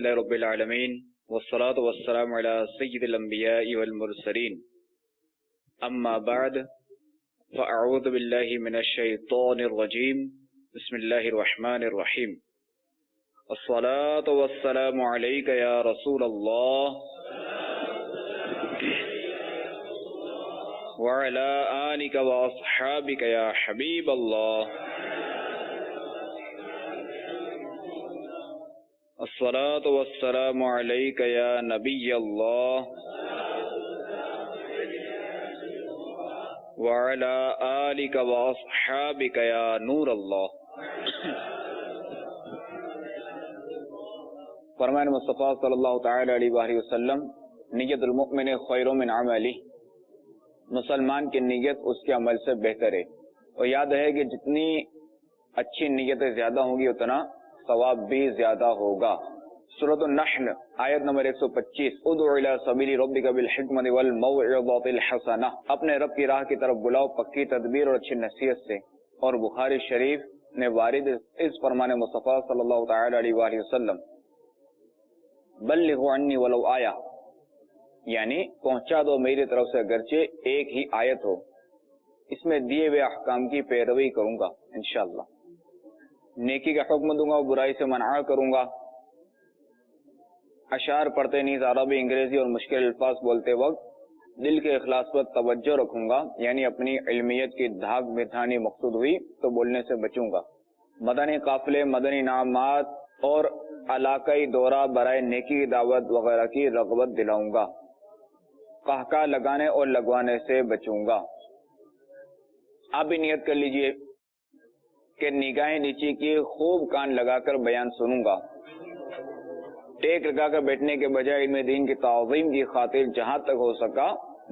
لله رب العالمين والصلاة والسلام على سيد الأنبياء والمرسلين أما بعد فأعوذ بالله من الشيطان الرجيم بسم الله الرحمن الرحيم الصلاة والسلام عليك يا رسول الله وعلى آلك وأصحابك يا حبيب الله الصلاة والسلام عليك يا نبي الله وعلى آلك وأصحابك يا نور الله. فرمان مصطفیٰ صلی اللہ تعالی علیہ وآلہ وسلم نیت المؤمن خیر من عملہ، مسلمان کی نیت اس کے عمل سے بہتر ہے، اور یاد ہے کہ جتنی اچھی نیتیں زیادہ ہوں گی اتنا ثواب بھی زیادہ ہوگا. سورۃ النحل آیت نمبر 125 ادع الی سبیل ربک بالحکمۃ والموعظۃ الحسنہ، اپنے رب کی راہ کی طرف بلاؤ پکی تدبیر اور اچھی نصیحت سے. اور بخاری شریف میں وارد اس فرمان مصطفیٰ صلی اللہ تعالی علیہ وآلہ وسلم بلغوا عنی ولو آیہ، یعنی پہنچا دو میری طرف سے اگرچہ ایک ہی آیت ہو، اس میں دیے ہوئے احکام کی پیروی کروں گا انشاءاللہ، نیکی کا حکم دوں گا اور برائی سے منع کروں گا. اشعار پڑھتے نیز عربی انگریزی اور مشکل الفاظ بولتے وقت دل کے اخلاص پر توجہ رکھوں گا، یعنی اپنی علمیت کی دھاک بٹھانی مقصود ہوئی تو بولنے سے بچوں گا. مدنی قافلے، مدنی انعامات اور علاقائی دورہ برائے نیکی کی دعوت وغیرہ کی رغبت دلاؤں گا. قہقہ لگانے اور لگوانے سے بچوں گا. آپ بھی نیت کر لیجئے کہ نگاہیں نیچے کی خوب کان لگا کر بیان سنوں گا، ٹیک لگا کر بیٹھنے کے بجائے علم دین کی تعظیم کی خاطر جہاں تک ہو سکا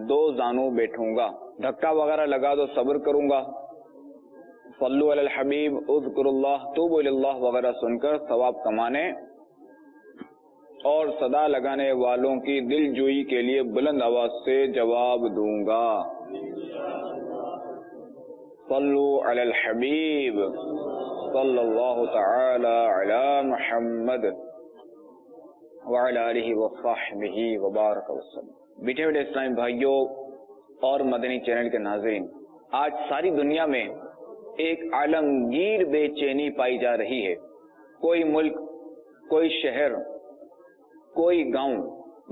دو زانوں بیٹھوں گا. دھکا وغیرہ لگا تو صبر کروں گا. صلو علی الحبیب، اذکر اللہ، توبوا الی اللہ وغیرہ سن کر ثواب کمانے اور صدا لگانے والوں کی دل جوئی کے لیے بلند آواز سے جواب دوں گا. صلو علی الحبیب صلی اللہ تعالی علی محمد وعلی آلہ وصحبہ وبارک وسلم. بیٹھے بیٹھے اسلامی بھائیوں اور مدنی چینل کے ناظرین، آج ساری دنیا میں ایک عالمگیر بے چینی پائی جا رہی ہے. کوئی ملک، کوئی شہر، کوئی گاؤں،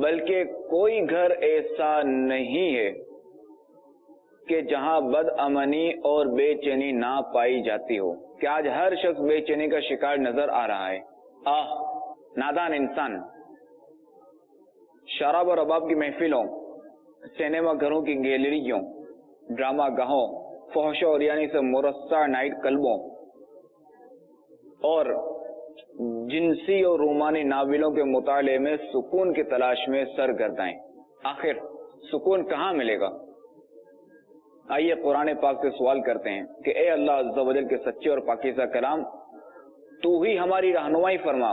بلکہ کوئی گھر ایسا نہیں ہے کہ جہاں بد امنی اور بے چینی نہ پائی جاتی ہو. کہ آج ہر شخص بے چینی کا شکار نظر آ رہا ہے. نادان انسان شراب اور رباب کی محفلوں، سینما گھروں کی گیلریوں، ڈرامہ گاہوں، فحش و عریانی سے مرصع نائٹ کلبوں اور جنسی اور رومانی ناولوں کے مطالعے میں سکون کی تلاش میں سرگردائیں. آخر سکون کہاں ملے گا؟ آئیے قرآن پاک سے سوال کرتے ہیں کہ اے اللہ عز و جل کے سچے اور پاکیزہ کلام، تو ہی ہماری رہنمائی فرما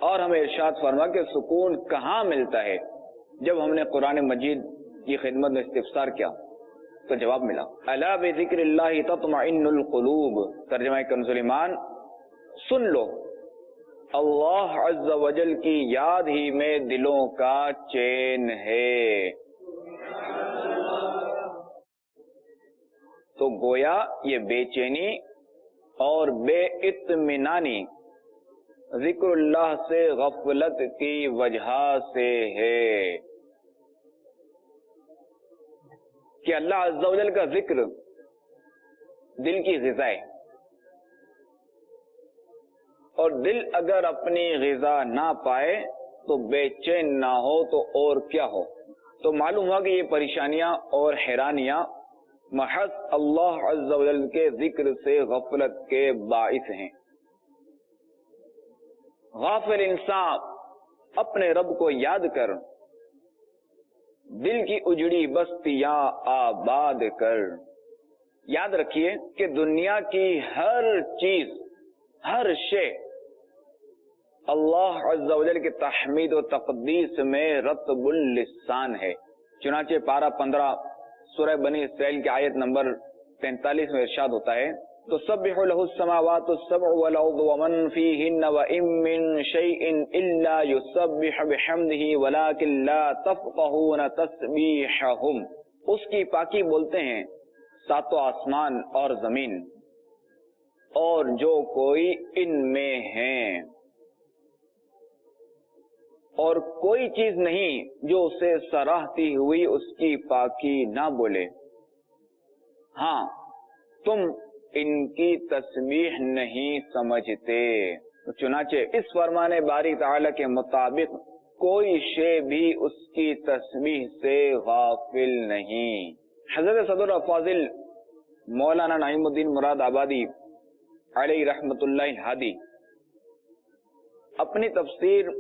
اور ہمیں ارشاد فرما کہ سکون کہاں ملتا ہے. جب ہم نے قرآن مجید کی خدمت میں استفسار کیا تو جواب ملا الا بذکر اللہ تطمئن القلوب. ترجمہ کنز ایمان، سن لو اللہ عز و جل کی یاد ہی میں دلوں کا چین ہے. تو گویا یہ بے چینی اور بے اطمینانی ذکر اللہ سے غفلت کی وجہ سے ہے کہ اللہ عز و جل کا ذکر دل کی غذا ہے، اور دل اگر اپنی غذا نہ پائے تو بے چین نہ ہو تو اور کیا ہو. تو معلوم ہوا کہ یہ پریشانیاں اور حیرانیاں محض اللہ عز و جل کے ذکر سے غفلت کے باعث ہیں. غافل انسان اپنے رب کو یاد کر دل کی اجڑی بستیاں آباد کر. یاد رکھیے کہ دنیا کی ہر چیز، ہر شے اللہ عز و جل کی تحمید و تقدیس میں رطب اللسان ہے. چنانچہ پارہ 15 سورہ بنی اسرائیل کی آیت نمبر 43 میں ارشاد ہوتا ہے تسبح له السماوات السبع والأرض ومن فيهن وإن من شيء إلا يسبح بحمده ولكن لا تفقهون تسبيحهم. اس کی پاکی بولتے ہیں ساتوں آسمان اور زمین اور جو کوئی ان میں ہیں، اور کوئی چیز نہیں جو اسے سراہتی ہوئی اس کی پاکی نہ بولے. ہاں تم ان کی تسبیح نہیں سمجھتے. چنانچہ اس فرمان باری تعالی کے مطابق کوئی شے بھی اس کی تسبیح سے غافل نہیں. حضرت صدر فاضل مولانا نعیم الدین مراد آبادی علیہ رحمت اللہ الہادی اپنی تفسیر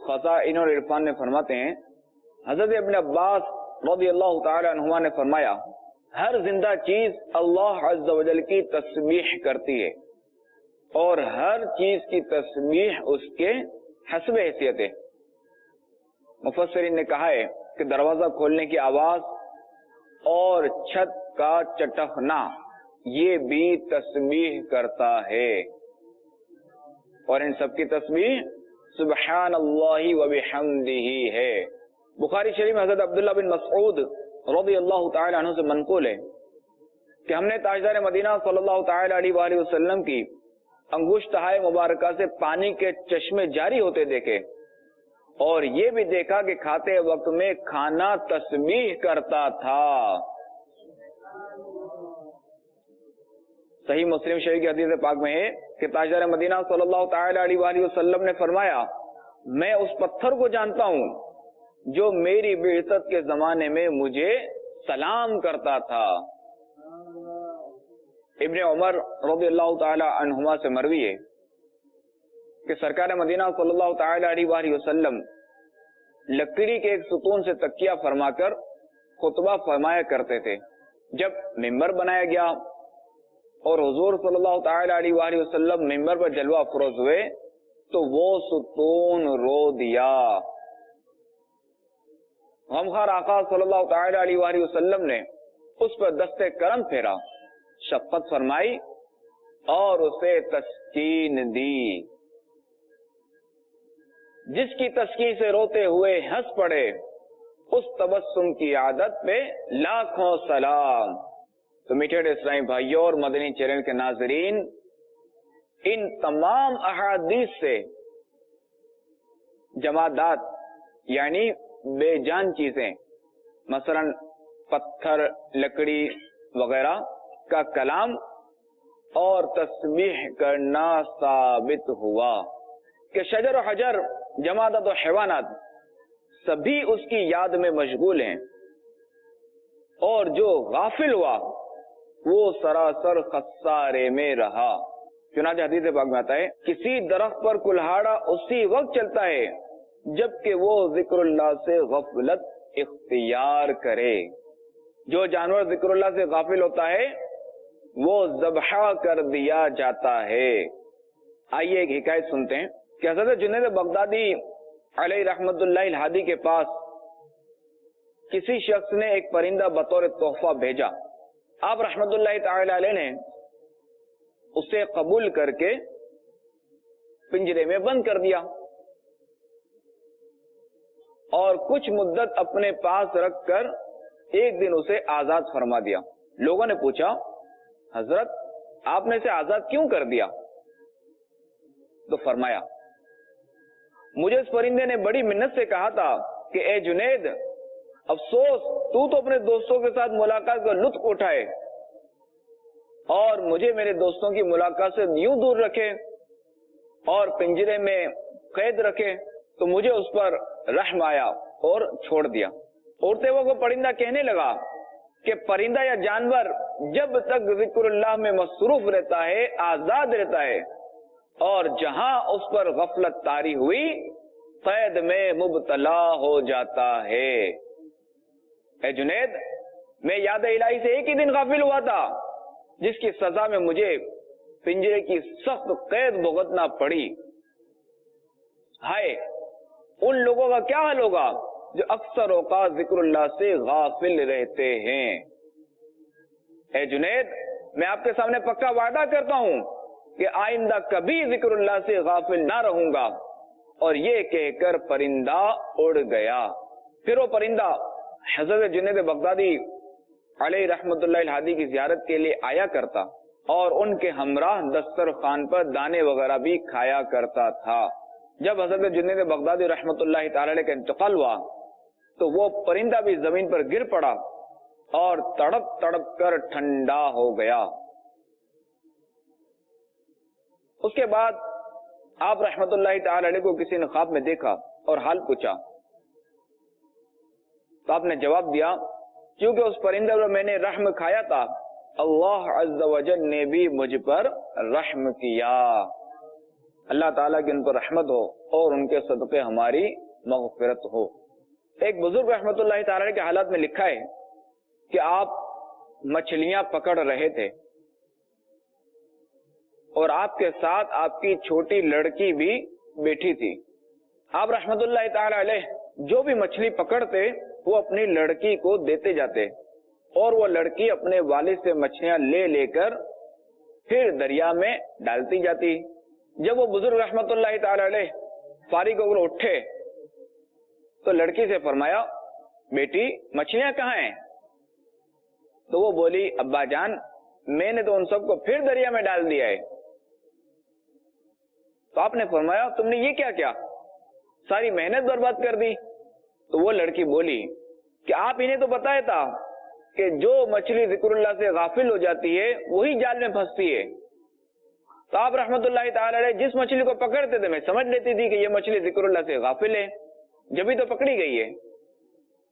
خزائن العرفان میں فرماتے ہیں، حضرت ابن عباس رضی اللہ تعالی عنہما نے فرمایا، ہر زندہ چیز اللہ عز و جل کی تسبیح کرتی ہے اور ہر چیز کی تسبیح اس کے حسب حیثیت ہے. مفسرین نے کہا ہے کہ دروازہ کھولنے کی آواز اور چھت کا چٹخنا یہ بھی تسبیح کرتا ہے، اور ان سب کی تسبیح سبحان اللہ و بحمدہ ہے. بخاری شریف میں حضرت عبداللہ بن مسعود رضی اللہ تعالی عنہ سے منقول ہے کہ ہم نے تاجدار مدینہ صلی اللہ تعالی علیہ وآلہ وسلم کی انگشتہائے مبارکہ سے پانی کے چشمے جاری ہوتے دیکھے، اور یہ بھی دیکھا کہ کھاتے وقت میں کھانا تسبیح کرتا تھا. صحیح مسلم شریف کی حدیث پاک میں ہے کہ تاجدار مدینہ صلی اللہ تعالی علیہ وآلہ وسلم نے فرمایا، میں اس پتھر کو جانتا ہوں جو میری بعثت کے زمانے میں مجھے سلام کرتا تھا. ابن عمر رضی اللہ تعالی عنہما سے مروی ہے کہ سرکار مدینہ صلی اللہ تعالی علیہ وآلہ وسلم لکڑی کے ایک ستون سے تکیہ فرما کر خطبہ فرمایا کرتے تھے. جب ممبر بنایا گیا اور حضور صلی اللہ تعالی علیہ وآلہ وسلم ممبر پر جلوہ افروز ہوئے تو وہ ستون رو دیا. غمخوار آقا صلی اللہ تعالی علیہ وآلہ وسلم نے اس پر دست کرم پھیرا، شفقت فرمائی اور اسے تسکین دی. جس کی تسکین سے روتے ہوئے ہنس پڑے اس تبسم کی عادت پہ لاکھوں سلام. تو میٹھے اسلامی بھائیوں اور مدنی چینل کے ناظرین، ان تمام احادیث سے جمادات یعنی بے جان چیزیں مثلا پتھر، لکڑی وغیرہ کا کلام اور تسبیح کرنا ثابت ہوا کہ شجر و حجر، جمادات و حیوانات سبھی اس کی یاد میں مشغول ہیں، اور جو غافل ہوا وہ سراسر خسارے میں رہا. چنانچہ حدیث پاک میں آتا ہے، کسی درخت پر کلہاڑا اسی وقت چلتا ہے جبکہ وہ ذکر اللہ سے غفلت اختیار کرے. جو جانور ذکر اللہ سے غافل ہوتا ہے وہ ذبح کر دیا جاتا ہے. آئیے ایک حکایت سنتے ہیں کہ حضرت جنید بغدادی علیہ رحمت اللہ الہادی کے پاس کسی شخص نے ایک پرندہ بطور تحفہ بھیجا. آپ رحمت اللہ تعالی علیہ نے اسے قبول کر کے پنجرے میں بند کر دیا اور کچھ مدت اپنے پاس رکھ کر ایک دن اسے آزاد فرما دیا. لوگوں نے پوچھا، حضرت آپ نے اسے آزاد کیوں کر دیا؟ تو فرمایا، مجھے اس پرندے نے بڑی منت سے کہا تھا کہ اے جنید، افسوس تو اپنے دوستوں کے ساتھ ملاقات کا لطف اٹھائے اور مجھے میرے دوستوں کی ملاقات سے یوں دور رکھے اور پنجرے میں قید رکھے. تو مجھے اس پر رحم آیا اور چھوڑ دیا. اڑتے وقت وہ پرندہ کہنے لگا کہ پرندہ یا جانور جب تک ذکر اللہ میں مصروف رہتا ہے آزاد رہتا ہے، اور جہاں اس پر غفلت طاری ہوئی قید میں مبتلا ہو جاتا ہے. اے جنید، میں یاد الہی سے ایک ہی دن غافل ہوا تھا جس کی سزا میں مجھے پنجرے کی سخت قید بھگتنا پڑی. ہائے ان لوگوں کا کیا حال ہوگا جو اکثر اوقات ذکر اللہ سے غافل رہتے ہیں. اے جنید، میں آپ کے سامنے پکا وعدہ کرتا ہوں کہ آئندہ کبھی ذکر اللہ سے غافل نہ رہوں گا. اور یہ کہہ کر پرندہ اڑ گیا. پھر وہ پرندہ حضرت جنید بغدادی علیہ رحمت اللہ الہادی کی زیارت کے لیے آیا کرتا اور ان کے ہمراہ دسترخوان پر دانے وغیرہ بھی کھایا کرتا تھا. جب حضرت جنید بغدادی رحمت اللہ تعالی علیہ کا انتقال ہوا تو وہ پرندہ بھی زمین پر گر پڑا اور تڑپ تڑپ کر ٹھنڈا ہو گیا. اس کے بعد آپ رحمت اللہ تعالی علیہ کو کسی نے خواب میں دیکھا اور حال پوچھا تو آپ نے جواب دیا کیونکہ اس پرندے پر میں نے رحم کھایا تھا اللہ عز و جل نے بھی مجھ پر رحم کیا. اللہ تعالیٰ کی ان پر رحمت ہو اور ان کے صدقے ہماری مغفرت ہو. ایک بزرگ رحمت اللہ تعالی علیہ کے حالات میں لکھا ہے کہ آپ مچھلیاں پکڑ رہے تھے اور آپ کے ساتھ آپ کی چھوٹی لڑکی بھی بیٹھی تھی. آپ رحمت اللہ تعالی علیہ جو بھی مچھلی پکڑتے وہ اپنی لڑکی کو دیتے جاتے اور وہ لڑکی اپنے والد سے مچھلیاں لے لے کر پھر دریا میں ڈالتی جاتی. جب وہ بزرگ رحمت اللہ تعالی علیہ فارغ ہو کر اٹھے تو لڑکی سے فرمایا بیٹی مچھلیاں کہاں ہیں؟ تو وہ بولی ابا جان میں نے تو ان سب کو پھر دریا میں ڈال دیا ہے. تو آپ نے فرمایا تم نے یہ کیا کیا؟ ساری محنت برباد کر دی. تو وہ لڑکی بولی کہ آپ انہیں تو بتایا تھا کہ جو مچھلی ذکر اللہ سے غافل ہو جاتی ہے وہی جال میں پھنستی ہے. تو آپ رحمت اللہ تعالی علیہ جس مچھلی کو پکڑتے تھے میں سمجھ لیتی تھی کہ یہ مچھلی ذکر اللہ سے غافل ہے جبھی تو پکڑی گئی ہے.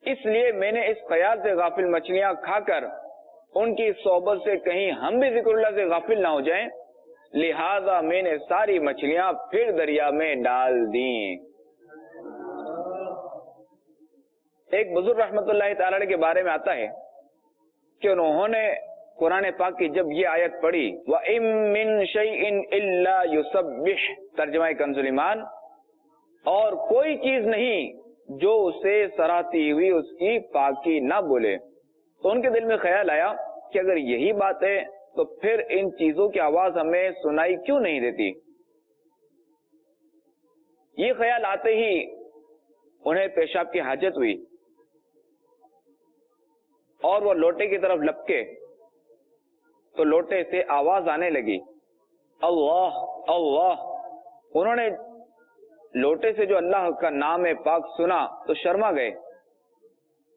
اس لیے میں نے اس خیال سے غافل مچھلیاں کھا کر ان کی صحبت سے کہیں ہم بھی ذکر اللہ سے غافل نہ ہو جائیں لہذا میں نے ساری مچھلیاں پھر دریا میں ڈال دیں. ایک بزرگ رحمت اللہ تعالی علیہ کے بارے میں آتا ہے کہ انہوں نے قرآن پاک کی جب یہ آیت پڑھی وَإِن مِّن شَيْءٍ إِلَّا يُسَبِّحُ ترجمہ کنز ایمان اور کوئی چیز نہیں جو اسے سراہتی ہوئی اس کی پاکی نہ بولے. تو ان کے دل میں خیال آیا کہ اگر یہی بات ہے تو پھر ان چیزوں کی آواز ہمیں سنائی کیوں نہیں دیتی. یہ خیال آتے ہی انہیں پیشاب کی حاجت ہوئی اور وہ لوٹے کی طرف لپکے تو لوٹے سے آواز آنے لگی اللہ اللہ. انہوں نے لوٹے سے جو اللہ کا نام پاک سنا تو شرما گئے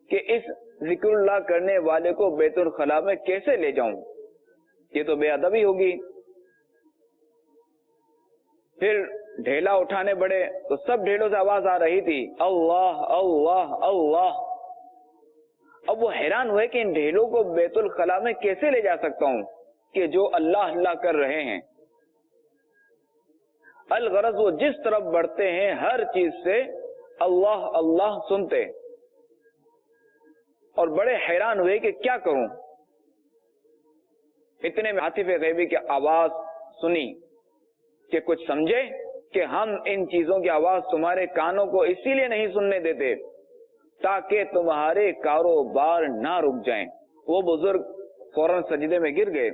کہ اس ذکر اللہ کرنے والے کو بیت الخلاء میں کیسے لے جاؤں, یہ تو بے ادبی ہوگی. پھر ڈھیلا اٹھانے بڑے تو سب ڈھیلوں سے آواز آ رہی تھی اللہ اللہ اللہ. اب وہ حیران ہوئے کہ ان ڈھیلوں کو بیت الخلاء میں کیسے لے جا سکتا ہوں کہ جو اللہ اللہ کر رہے ہیں. الغرض وہ جس طرف بڑھتے ہیں ہر چیز سے اللہ اللہ سنتے اور بڑے حیران ہوئے کہ کیا کروں. اتنے میں عاطف غیبی کی آواز سنی کہ کچھ سمجھے کہ ہم ان چیزوں کی آواز تمہارے کانوں کو اسی لیے نہیں سننے دیتے تاکہ تمہارے کاروبار نہ رک جائیں. وہ بزرگ فوراً سجدے میں گر گئے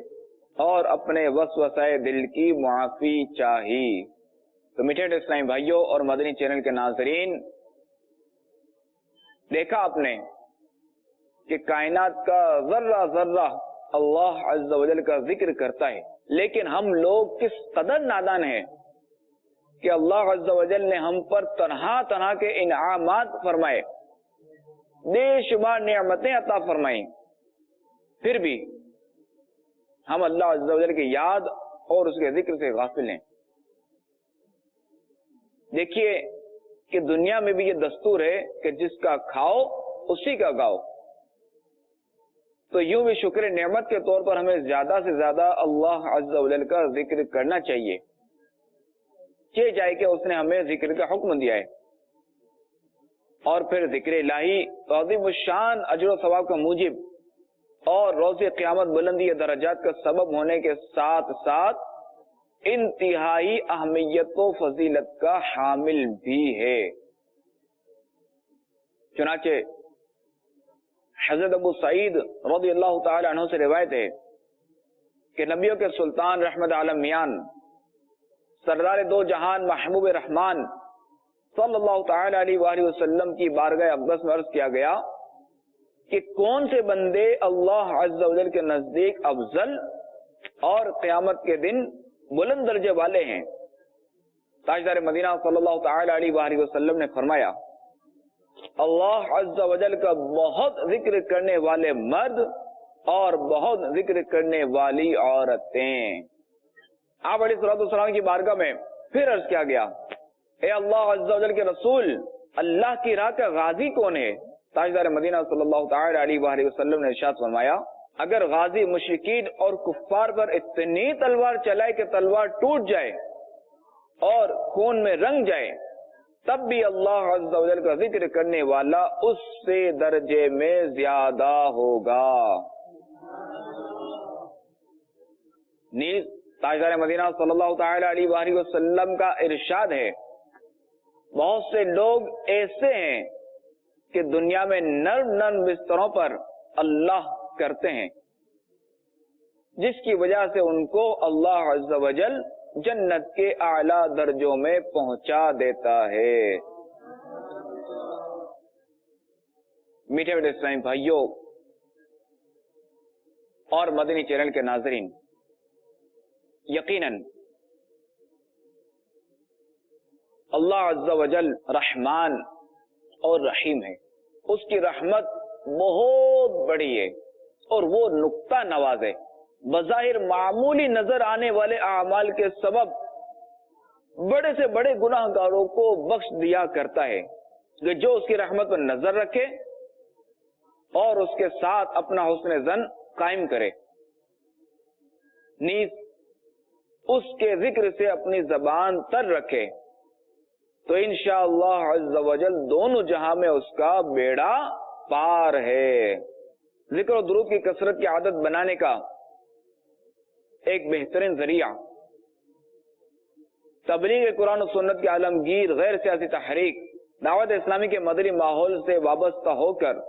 اور اپنے وسوسۂ دل کی معافی چاہی. تو میٹھے اسلامی بھائیوں اور مدنی چینل کے ناظرین, دیکھا آپ نے کہ کائنات کا ذرہ ذرہ اللہ عز و جل کا ذکر کرتا ہے, لیکن ہم لوگ کس قدر نادان ہیں کہ اللہ عز و جل نے ہم پر طرح طرح کے انعامات فرمائے, بے شمار نعمتیں عطا فرمائیں, پھر بھی ہم اللہ عز و جل کی یاد اور اس کے ذکر سے غافل ہیں. دیکھیے کہ دنیا میں بھی یہ دستور ہے کہ جس کا کھاؤ اسی کا گاؤ. تو یوں بھی شکر نعمت کے طور پر ہمیں زیادہ سے زیادہ اللہ عز و جل کا ذکر کرنا چاہیے. یہ جائے کہ اس نے ہمیں ذکر کا حکم دیا ہے, اور پھر ذکر الہی عظیم الشان اجر و ثواب کا موجب اور روز قیامت بلندی درجات کا سبب ہونے کے ساتھ ساتھ انتہائی اہمیت و فضیلت کا حامل بھی ہے. چنانچہ حضرت ابو سعید رضی اللہ تعالی عنہ سے روایت ہے کہ نبیوں کے سلطان رحمت عالم میان سردار دو جہان محبوب رحمان صلی اللہ تعالی علیہ وآلہ وسلم کی بارگاہ اقدس میں عرض کیا گیا کہ کون سے بندے اللہ عز و جل کے نزدیک افضل اور قیامت کے دن بلند درجے والے ہیں؟ تاجدار مدینہ صلی اللہ تعالی علیہ وآلہ وسلم نے فرمایا اللہ عز و جل کا بہت ذکر کرنے والے مرد اور بہت ذکر کرنے والی عورتیں۔ آپ علیہ الصلوۃ والسلام کی بارگاہ میں پھر عرض کیا گیا اے اللہ عز و جل کے رسول، اللہ کی راہ کا غازی کون ہے؟ تاجدار مدینہ صلی اللہ تعالی علیہ وآلہ وسلم نے ارشاد فرمایا اگر غازی مشرکین اور کفار پر اتنی تلوار چلائے کہ تلوار ٹوٹ جائے اور خون میں رنگ جائے تب بھی اللہ عز و جل کا ذکر کرنے والا اس سے درجے میں زیادہ ہوگا۔ نیز تاجدار مدینہ صلی اللہ تعالی علیہ وآلہ وسلم کا ارشاد ہے بہت سے لوگ ایسے ہیں کہ دنیا میں نرم نرم بستروں پر اللہ کرتے ہیں جس کی وجہ سے ان کو اللہ عز و جل جنت کے اعلیٰ درجوں میں پہنچا دیتا ہے۔ میٹھے میٹھے اسلامی بھائیوں اور مدنی چینل کے ناظرین، یقیناً اللہ عز و جل رحمان اور رحیم ہے، اس کی رحمت بہت بڑی ہے اور وہ نقطہ نواز ہے، بظاہر معمولی نظر آنے والے اعمال کے سبب بڑے سے بڑے گناہ گاروں کو بخش دیا کرتا ہے کہ جو اس کی رحمت پر نظر رکھے اور اس کے ساتھ اپنا حسن ظن قائم کرے، نیز اس کے ذکر سے اپنی زبان تر رکھے تو انشاءاللہ عز و جل دونوں جہاں میں اس کا بیڑا پار ہے۔ ذکر و درود کی کثرت کی عادت بنانے کا ایک بہترین ذریعہ تبلیغ قرآن و سنت کے عالمگیر غیر سیاسی تحریک دعوت اسلامی کے مدنی ماحول سے وابستہ ہو کر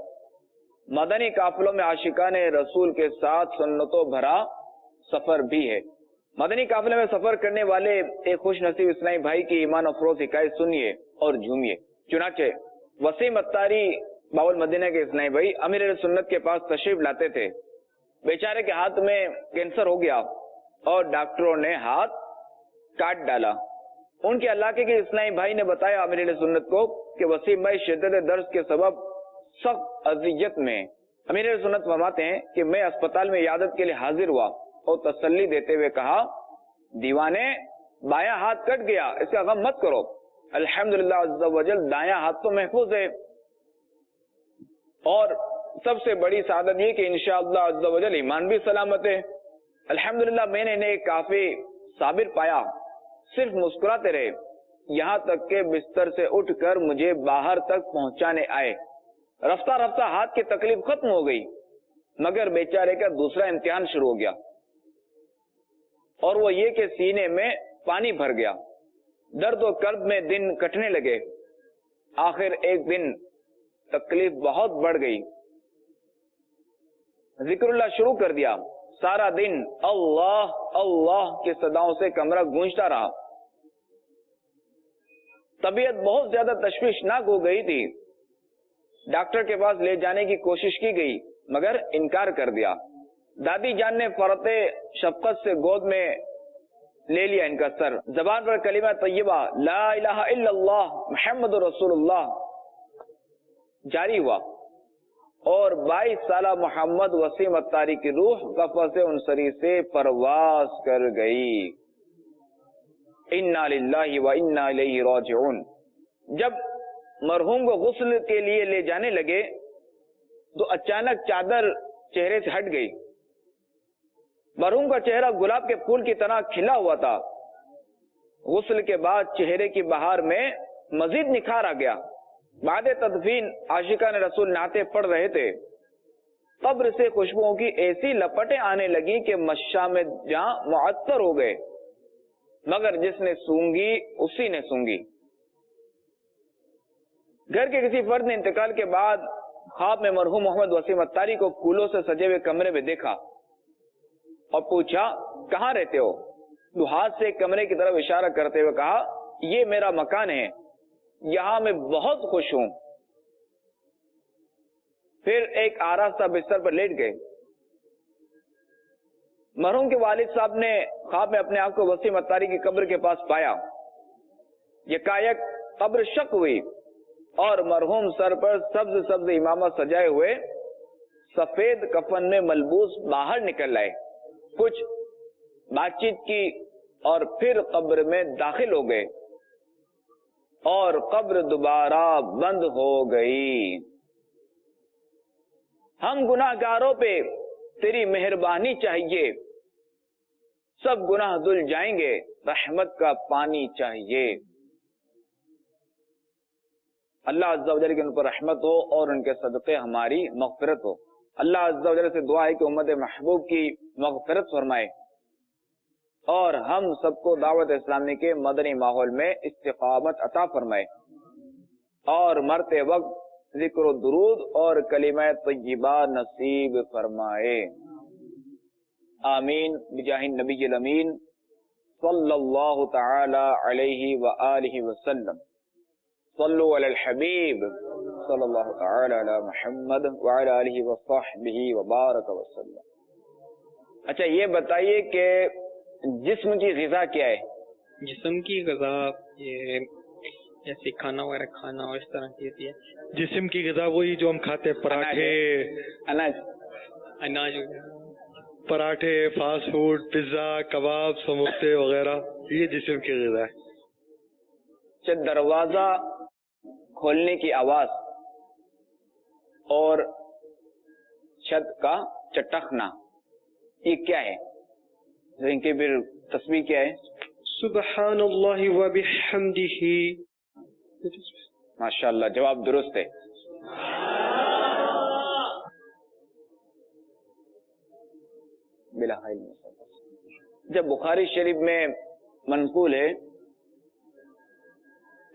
مدنی قافلوں میں عاشقان رسول کے ساتھ سنتوں بھرا سفر بھی ہے۔ مدنی قافلے میں سفر کرنے والے ایک خوش نصیب اسلامی بھائی کی ایمان افروز حکایت سنیے اور جھومیے۔ چنانچہ وسیم اتاری باول مدینہ کے اسلامی بھائی امیر اہل سنت کے پاس تشریف لاتے تھے، بیچارے کے ہاتھ میں کینسر ہو گیا اور ڈاکٹروں نے ہاتھ کاٹ ڈالا۔ ان کے علاقے کے اسلامی بھائی نے بتایا امیر اہل سنت کو کہ وسیم بھائی شدت درد کے سبب سخت اذیت میں۔ امیر اہل سنت فرماتے ہیں کہ میں اسپتال میں عیادت کے لیے حاضر ہوا اور تسلی دیتے ہوئے کہا دیوانے بایاں ہاتھ کٹ گیا، اس کا غم مت کرو، الحمدللہ عز و جل دایاں ہاتھ تو محفوظ ہے، اور سب سے بڑی سعادت یہ کہ انشاءاللہ عز و جل ایمان بھی سلامت ہے۔ الحمدللہ میں نے انہیں کافی صابر پایا، صرف مسکراتے رہے، یہاں تک کہ بستر سے اٹھ کر مجھے باہر تک پہنچانے آئے۔ رفتہ رفتہ ہاتھ کی تکلیف ختم ہو گئی، مگر بیچارے کا دوسرا امتحان شروع ہو گیا، اور وہ یہ کہ سینے میں پانی بھر گیا، درد و کرب میں دن کٹنے لگے۔ آخر ایک دن تکلیف بہت بڑھ گئی، ذکر اللہ شروع کر دیا، سارا دن اللہ اللہ کی صداؤں سے کمرہ گونجتا رہا۔ طبیعت بہت زیادہ تشویشناک ہو گئی تھی، ڈاکٹر کے پاس لے جانے کی کوشش کی گئی مگر انکار کر دیا۔ دادی جان نے فرط شفقت سے گود میں لے لیا ان کا سر، زبان پر کلمہ طیبہ لا الہ الا اللہ محمد رسول اللہ جاری ہوا، اور 22 سالہ محمد وسیم اتاری کی روح قفس انصری سے پرواز کر گئی۔ انا للہ و انا الیہ راجعون۔ جب مرحوم کو غسل کے لیے لے جانے لگے تو اچانک چادر چہرے سے ہٹ گئی۔ مرحوم کا چہرہ گلاب کے پھول کی طرح کھلا ہوا تھا۔ غسل کے بعد چہرے کی بہار میں مزید نکھار آ گیا۔ بعد تدفین عاشقان رسول نعتیں پڑھ رہے تھے، قبر سے خوشبوؤں کی ایسی لپٹیں آنے لگی کہ مشام جہاں معطر ہو گئے، مگر جس نے سونگی اسی نے سونگی۔ گھر کے کسی فرد نے انتقال کے بعد خواب میں مرحوم محمد وسیم اتاری کو پھولوں سے سجے ہوئے کمرے میں دیکھا۔ اور پوچھا کہاں رہتے ہو؟ تو ہاتھ سے ایک کمرے کی طرف اشارہ کرتے ہوئے کہا یہ میرا مکان ہے، یہاں میں بہت خوش ہوں۔ پھر ایک آراستہ بستر پر لیٹ گئے۔ مرحوم کے والد صاحب نے خواب میں اپنے آپ کو وسیم اتاری کی قبر کے پاس پایا۔ یکایک قبر شق ہوئی اور مرحوم سر پر سبز سبز امامہ سجائے ہوئے سفید کفن میں ملبوس باہر نکل آئے، کچھ بات چیت کی اور پھر قبر میں داخل ہو گئے اور قبر دوبارہ بند ہو گئی۔ ہم گناہ گاروں پہ تیری مہربانی چاہیے، سب گناہ دھل جائیں گے، رحمت کا پانی چاہیے۔ اللہ عز و جل کے ان پر رحمت ہو اور ان کے صدقے ہماری مغفرت ہو۔ اللہ عز و جل سے دعا ہے کہ امت محبوب کی مغفرت فرمائے اور ہم سب کو دعوت اسلامی کے مدنی ماحول میں استقامت عطا فرمائے اور مرتے وقت ذکر و درود اور کلمہ طیبہ نصیب فرمائے۔ آمین بجاہ النبی الامین صلی اللہ تعالی علیہ وآلہ وسلم۔ صلو علی الحبیب صلی اللہ تعالی علی محمد وعلی آلہ وصحبہ وبارک وسلم۔ اچھا یہ بتائیے کہ جسم کی غذا کیا ہے؟ جسم کی غذا یہ جیسے کھانا وغیرہ کھانا اور اس طرح کی ہوتی ہے۔ جسم کی غذا وہی جو ہم کھاتے ہیں، پراٹھے، اناج پراٹھے، فاسٹ فوڈ، پیزا، کباب، سموسے وغیرہ، یہ جسم کی غذا ہے۔ دروازہ کھولنے کی آواز اور چھت کا چٹکنا یہ کیا ہے؟ ان کی پھر تسبیح کیا ہے؟ سبحان اللہ وبحمدہ۔ ماشاءاللہ، جواب درست ہے۔ جب بخاری شریف میں منقول ہے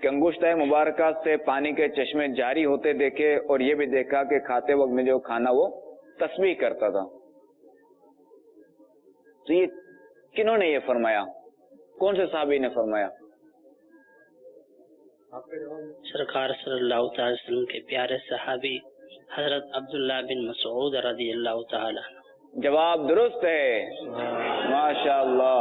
کہ انگشتہ مبارکہ سے پانی کے چشمے جاری ہوتے دیکھے اور یہ بھی دیکھا کہ کھاتے وقت میں جو کھانا وہ تسبیح کرتا تھا، تو یہ کنہوں نے یہ فرمایا؟ کون سے صحابی نے فرمایا؟ سرکار صلی اللہ تعالی وسلم کے پیارے صحابی حضرت عبداللہ بن مسعود رضی اللہ تعالی۔ جواب درست ہے، ماشاءاللہ۔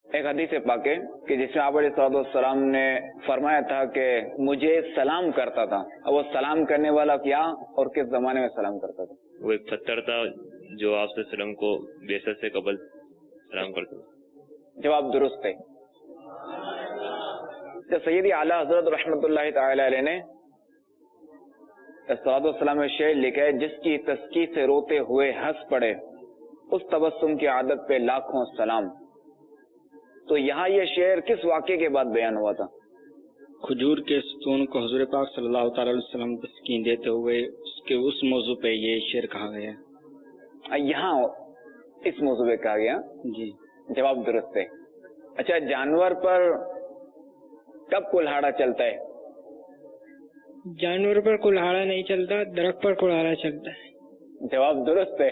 ایک حدیث پاک ہے کہ جس میں آپ علیہ السلام نے فرمایا تھا کہ مجھے سلام کرتا تھا، اب وہ سلام کرنے والا کیا اور کس زمانے میں سلام کرتا تھا؟ وہ ایک پتھر تھا جو آپ صلی اللہ علیہ وسلم کو بعثت سے قبل سلام کرتا تھا۔ جواب درست ہے۔ سیدی اعلیٰ حضرت رحمت اللہ تعالی علیہ نے السلام میں شعر لکھا ہے، جس کی تسکی سے روتے ہوئے ہنس پڑے اس تبسم کی عادت پہ لاکھوں سلام۔ تو یہاں یہ شعر کس واقعے کے بعد بیان ہوا تھا؟ کھجور کے ستون کو حضور پاک صلی اللہ تعالی وسلم تسکین دیتے ہوئے اس موضوع پہ یہ شعر کہا گیا۔ یہاں اس موضوع پہ کہا گیا؟ جی، جواب درست ہے۔ اچھا، جانور پر کب کلہاڑا چلتا ہے؟ جانور پر کلہاڑا نہیں چلتا، درخت پر کلہاڑا چلتا ہے۔ جواب درست ہے۔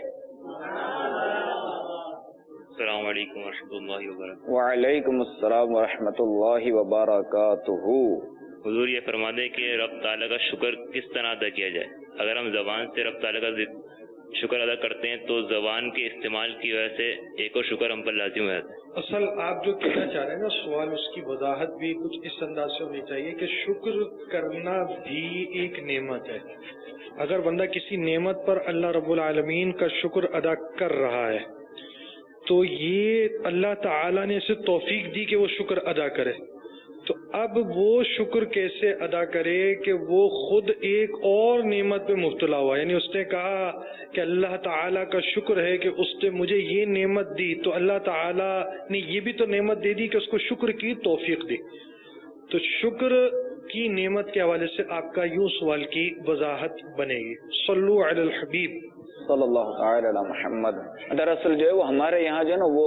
السلام علیکم ورحمۃ اللہ وبرکاتہ۔ وعلیکم السلام ورحمۃ اللہ وبرکاتہ۔ حضور یہ فرما دیں کہ رب تعالیٰ کا شکر کس طرح ادا کیا جائے؟ اگر ہم زبان سے رب تعالیٰ کا شکر ادا کرتے ہیں تو زبان کے استعمال کی وجہ سے ایک اور شکر ہم پر لازم ہو جاتا ہے۔ اصل آپ جو کہنا چاہ رہے ہیں نا سوال، اس کی وضاحت بھی کچھ اس انداز سے ہونی چاہیے کہ شکر کرنا بھی ایک نعمت ہے۔ اگر بندہ کسی نعمت پر اللہ رب العالمین کا شکر ادا کر رہا ہے تو یہ اللہ تعالیٰ نے اسے توفیق دی کہ وہ شکر ادا کرے، تو اب وہ شکر کیسے ادا کرے کہ وہ خود ایک اور نعمت پہ مبتلا ہوا؟ یعنی اس نے کہا کہ اللہ تعالیٰ کا شکر ہے کہ اس نے مجھے یہ نعمت دی، تو اللہ تعالیٰ نے یہ بھی تو نعمت دے دی کہ اس کو شکر کی توفیق دی۔ تو شکر کی نعمت کے حوالے سے آپ کا یوں سوال کی وضاحت بنے گی۔ صلو علی الحبیب صلی اللہ تعالی علی محمد۔ دراصل جو ہے وہ ہمارے یہاں جو ہے نا وہ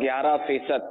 11%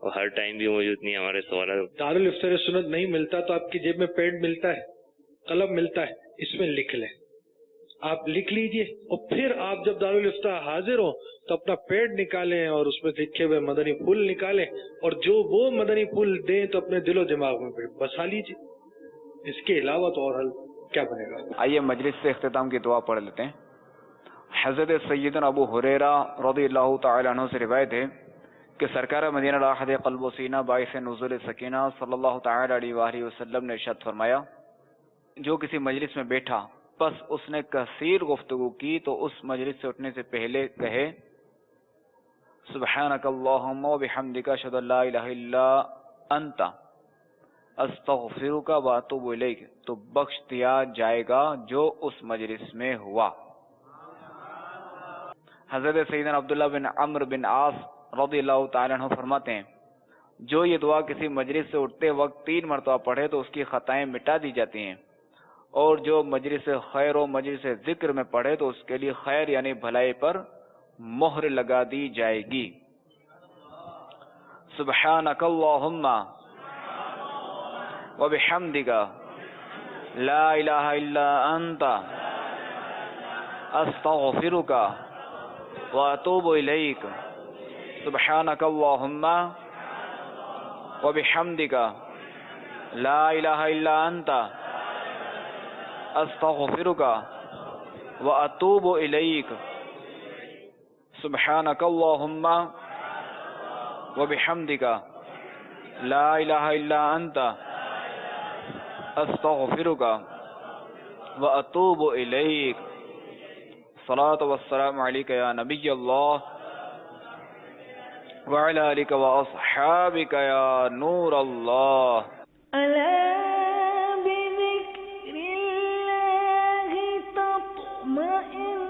اور ہر ٹائم بھی موجود نہیں ہے ہمارے سوالات. دارالافطار سنت نہیں ملتا تو آپ کی جیب میں پین ملتا ہے, قلم ملتا ہے, اس میں لکھ لیں, آپ لکھ لیجئے, اور پھر آپ جب دارالافطار حاضر ہوں تو اپنا پیڈ نکالیں اور اس میں لکھے ہوئے مدنی پھول نکالیں, اور جو وہ مدنی پھول دیں تو اپنے دل و دماغ میں بسا لیجئے. اس کے علاوہ تو اور حل کیا بنے گا. آئیے مجلس سے اختتام کی دعا پڑھ لیتے ہیں. حضرت سیدنا ابو ہریرہ رضی اللہ تعالی عنہ سے روایت ہے کہ سرکار مدینہ راحت قلب و سینہ باعث نزول سکینہ صلی اللہ تعالی علیہ وآلہ وسلم نے ارشاد فرمایا, جو کسی مجلس میں بیٹھا پس اس نے کثیر گفتگو کی تو اس مجلس سے اٹھنے سے پہلے کہے سبحانک اللہم و بحمدک اشہد ان لا الہ الا انت استغفرک و اتوب الیک, تو بخش دیا جائے گا جو اس مجلس میں ہوا. حضرت سیدنا عبداللہ بن عمرو بن عاص رضی اللہ تعالیٰ عنہ فرماتے ہیں, جو یہ دعا کسی مجلس سے اٹھتے وقت 3 مرتبہ پڑھے تو اس کی خطائیں مٹا دی جاتی ہیں, اور جو مجلس خیر و مجلس ذکر میں پڑھے تو اس کے لیے خیر یعنی بھلائی پر مہر لگا دی جائے گی. سبحانک اللہم و بحمدک لا الہ الا انت استغفرک واتوب الیک. سبحانک اللہم وبحمدک لا الہ الا انت استغفرک واتوب الیک. سبحانک اللہم وبحمدک لا الہ الا انت استغفرک واتوب الیک. الصلاة والسلام علیک یا نبی اللہ وعلی آلک واصحابک یا نور اللہ. ألا بذكر الله تطمئن